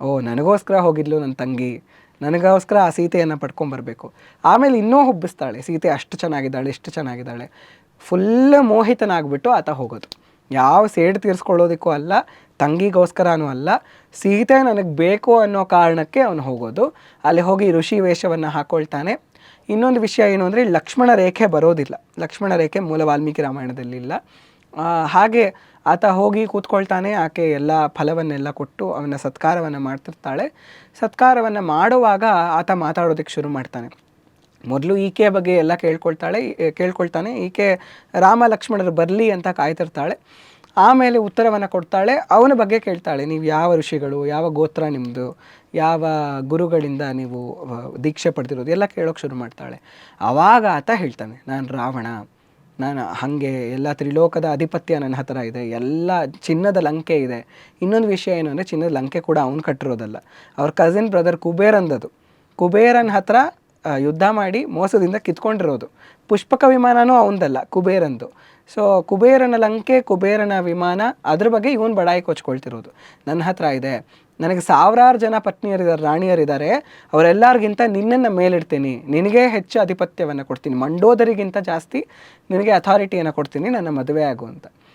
ಓ ನನಗೋಸ್ಕರ ಹೋಗಿದ್ಲು ನನ್ನ ತಂಗಿ, ನನಗೋಸ್ಕರ ಆ ಸೀತೆಯನ್ನು ಪಡ್ಕೊಂಬರ್ಬೇಕು. ಆಮೇಲೆ ಇನ್ನೂ ಹುಬ್ಬಿಸ್ತಾಳೆ, ಸೀತೆ ಅಷ್ಟು ಚೆನ್ನಾಗಿದ್ದಾಳೆ, ಇಷ್ಟು ಚೆನ್ನಾಗಿದ್ದಾಳೆ. ಫುಲ್ ಮೋಹಿತನಾಗ್ಬಿಟ್ಟು ಆತ ಹೋಗೋದು. ಯಾವ ಸೇಡು ತೀರಿಸ್ಕೊಳ್ಳೋದಕ್ಕೂ ಅಲ್ಲ, ತಂಗಿಗೋಸ್ಕರನೂ ಅಲ್ಲ, ಸೀತೆ ನನಗೆ ಬೇಕು ಅನ್ನೋ ಕಾರಣಕ್ಕೆ ಅವನು ಹೋಗೋದು. ಅಲ್ಲಿ ಹೋಗಿ ಋಷಿ ವೇಷವನ್ನು ಹಾಕ್ಕೊಳ್ತಾನೆ. ಇನ್ನೊಂದು ವಿಷಯ ಏನು ಅಂದರೆ, ಲಕ್ಷ್ಮಣ ರೇಖೆ ಬರೋದಿಲ್ಲ. ಲಕ್ಷ್ಮಣ ರೇಖೆ ಮೂಲ ವಾಲ್ಮೀಕಿ ರಾಮಾಯಣದಲ್ಲಿಲ್ಲ. ಹಾಗೆ ಆತ ಹೋಗಿ ಕೂತ್ಕೊಳ್ತಾನೆ. ಆಕೆ ಎಲ್ಲ ಫಲವನ್ನೆಲ್ಲ ಕೊಟ್ಟು ಅವನ ಸತ್ಕಾರವನ್ನು ಮಾಡ್ತಿರ್ತಾಳೆ. ಸತ್ಕಾರವನ್ನು ಮಾಡುವಾಗ ಆತ ಮಾತಾಡೋದಕ್ಕೆ ಶುರು ಮಾಡ್ತಾನೆ. ಮೊದಲು ಈಕೆಯ ಬಗ್ಗೆ ಎಲ್ಲ ಕೇಳ್ಕೊಳ್ತಾನೆ. ಈಕೆ ರಾಮ ಲಕ್ಷ್ಮಣರು ಬರಲಿ ಅಂತ ಕಾಯ್ತಿರ್ತಾಳೆ. ಆಮೇಲೆ ಉತ್ತರವನ್ನು ಕೊಡ್ತಾಳೆ. ಅವನ ಬಗ್ಗೆ ಕೇಳ್ತಾಳೆ, ನೀವು ಯಾವ ಋಷಿಗಳು, ಯಾವ ಗೋತ್ರ ನಿಮ್ಮದು, ಯಾವ ಗುರುಗಳಿಂದ ನೀವು ದೀಕ್ಷೆ ಪಡೆದಿರೋದು ಎಲ್ಲ ಕೇಳೋಕ್ಕೆ ಶುರು ಮಾಡ್ತಾಳೆ. ಆವಾಗ ಆತ ಹೇಳ್ತಾನೆ, ನಾನು ರಾವಣ, ನಾನು ಹಾಗೆ ಎಲ್ಲ ತ್ರಿಲೋಕದ ಅಧಿಪತ್ಯ ನನ್ನ ಹತ್ರ ಇದೆ, ಎಲ್ಲ ಚಿನ್ನದ ಲಂಕೆ ಇದೆ. ಇನ್ನೊಂದು ವಿಷಯ ಏನು ಅಂದರೆ, ಚಿನ್ನದ ಲಂಕೆ ಕೂಡ ಅವ್ನು ಕಟ್ಟಿರೋದಲ್ಲ, ಅವ್ರ ಕಸಿನ್ ಬ್ರದರ್ ಕುಬೇರಂದದು. ಕುಬೇರನ ಹತ್ರ ಯುದ್ಧ ಮಾಡಿ ಮೋಸದಿಂದ ಕಿತ್ಕೊಂಡಿರೋದು. ಪುಷ್ಪಕ ವಿಮಾನನೂ ಅವನದಲ್ಲ, ಕುಬೇರಂದು. ಸೊ ಕುಬೇರನ ಲಂಕೆ, ಕುಬೇರನ ವಿಮಾನ, ಅದ್ರ ಬಗ್ಗೆ ಇವನು ಬಡಾಯಿ ಕೊಚ್ಕೊಳ್ತಿರೋದು. ನನ್ನ ಹತ್ರ ಇದೆ, ನನಗೆ ಸಾವಿರಾರು ಜನ ಪತ್ನಿಯರಿದ್ದಾರೆ, ರಾಣಿಯರಿದ್ದಾರೆ, ಅವರೆಲ್ಲರಿಗಿಂತ ನಿನ್ನನ್ನು ಮೇಲಿಡ್ತೀನಿ, ನಿನಗೆ ಹೆಚ್ಚು ಆಧಿಪತ್ಯವನ್ನು ಕೊಡ್ತೀನಿ, ಮಂಡೋದರಿಗಿಂತ ಜಾಸ್ತಿ ನಿನಗೆ ಅಥಾರಿಟಿಯನ್ನು ಕೊಡ್ತೀನಿ, ನನ್ನ ಮದುವೆ ಆಗು ಅಂತ.